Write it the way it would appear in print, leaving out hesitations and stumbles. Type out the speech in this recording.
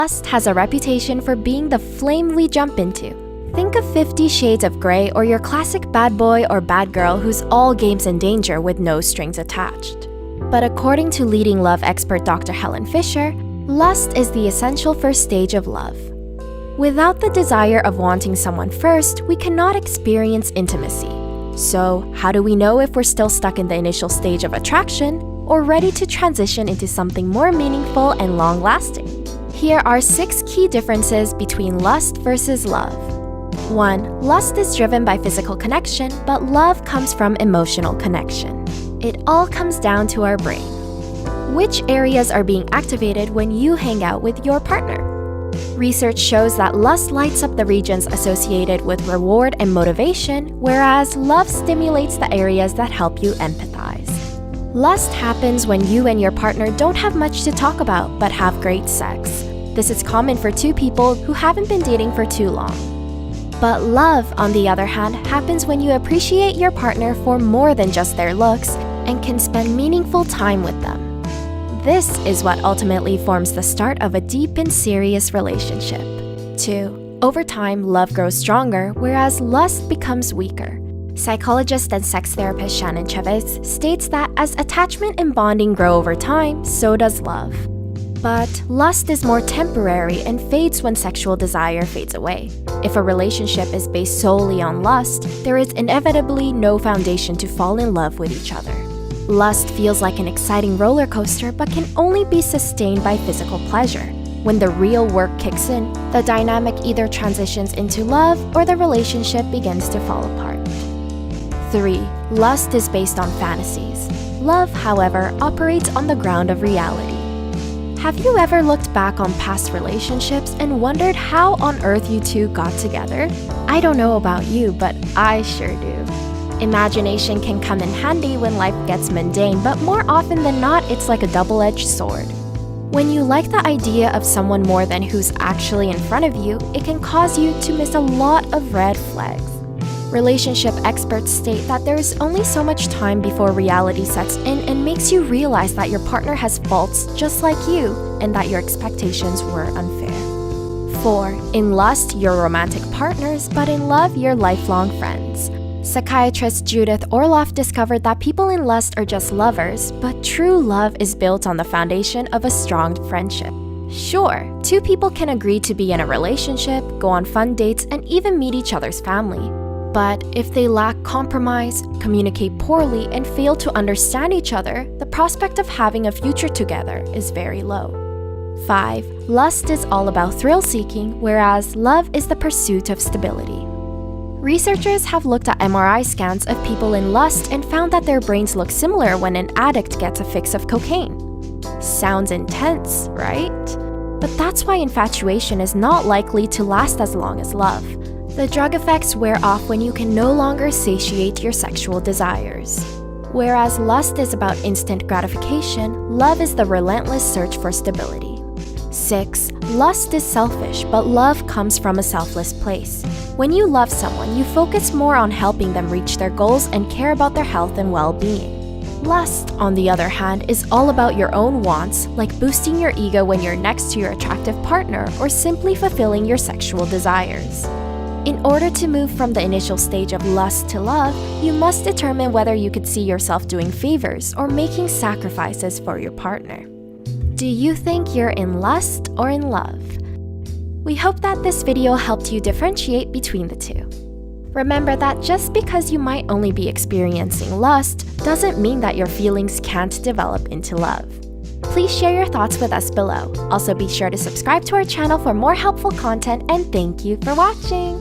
Lust has a reputation for being the flame we jump into. Think of 50 Shades of Grey or your classic bad boy or bad girl who's all games and danger with no strings attached. But according to leading love expert Dr. Helen Fisher, lust is the essential first stage of love. Without the desire of wanting someone first, we cannot experience intimacy. So, how do we know if we're still stuck in the initial stage of attraction or ready to transition into something more meaningful and long-lasting? Here are 6 key differences between lust versus love. 1. Lust is driven by physical connection, but love comes from emotional connection. It all comes down to our brain. Which areas are being activated when you hang out with your partner? Research shows that lust lights up the regions associated with reward and motivation, whereas love stimulates the areas that help you empathize. Lust happens when you and your partner don't have much to talk about but have great sex. This is common for 2 people who haven't been dating for too long. But love, on the other hand, happens when you appreciate your partner for more than just their looks and can spend meaningful time with them. This is what ultimately forms the start of a deep and serious relationship. 2. Over time, love grows stronger, whereas lust becomes weaker. Psychologist and sex therapist Shannon Chavez states that as attachment and bonding grow over time, so does love. But lust is more temporary and fades when sexual desire fades away. If a relationship is based solely on lust, there is inevitably no foundation to fall in love with each other. Lust feels like an exciting roller coaster but can only be sustained by physical pleasure. When the real work kicks in, the dynamic either transitions into love or the relationship begins to fall apart. 3. Lust is based on fantasies. Love, however, operates on the ground of reality. Have you ever looked back on past relationships and wondered how on earth you two got together? I don't know about you, but I sure do. Imagination can come in handy when life gets mundane, but more often than not, it's like a double-edged sword. When you like the idea of someone more than who's actually in front of you, it can cause you to miss a lot of red flags. Relationship experts state that there is only so much time before reality sets in and makes you realize that your partner has faults just like you and that your expectations were unfair. 4. In lust, you're romantic partners, but in love, you're lifelong friends. Psychiatrist Judith Orloff discovered that people in lust are just lovers, but true love is built on the foundation of a strong friendship. Sure, 2 people can agree to be in a relationship, go on fun dates, and even meet each other's family. But if they lack compromise, communicate poorly, and fail to understand each other, the prospect of having a future together is very low. 5. Lust is all about thrill-seeking, whereas love is the pursuit of stability. Researchers have looked at MRI scans of people in lust and found that their brains look similar when an addict gets a fix of cocaine. Sounds intense, right? But that's why infatuation is not likely to last as long as love. The drug effects wear off when you can no longer satiate your sexual desires. Whereas lust is about instant gratification, love is the relentless search for stability. 6. Lust is selfish, but love comes from a selfless place. When you love someone, you focus more on helping them reach their goals and care about their health and well-being. Lust, on the other hand, is all about your own wants, like boosting your ego when you're next to your attractive partner or simply fulfilling your sexual desires. In order to move from the initial stage of lust to love, you must determine whether you could see yourself doing favors or making sacrifices for your partner. Do you think you're in lust or in love? We hope that this video helped you differentiate between the two. Remember that just because you might only be experiencing lust doesn't mean that your feelings can't develop into love. Please share your thoughts with us below. Also, be sure to subscribe to our channel for more helpful content, and thank you for watching!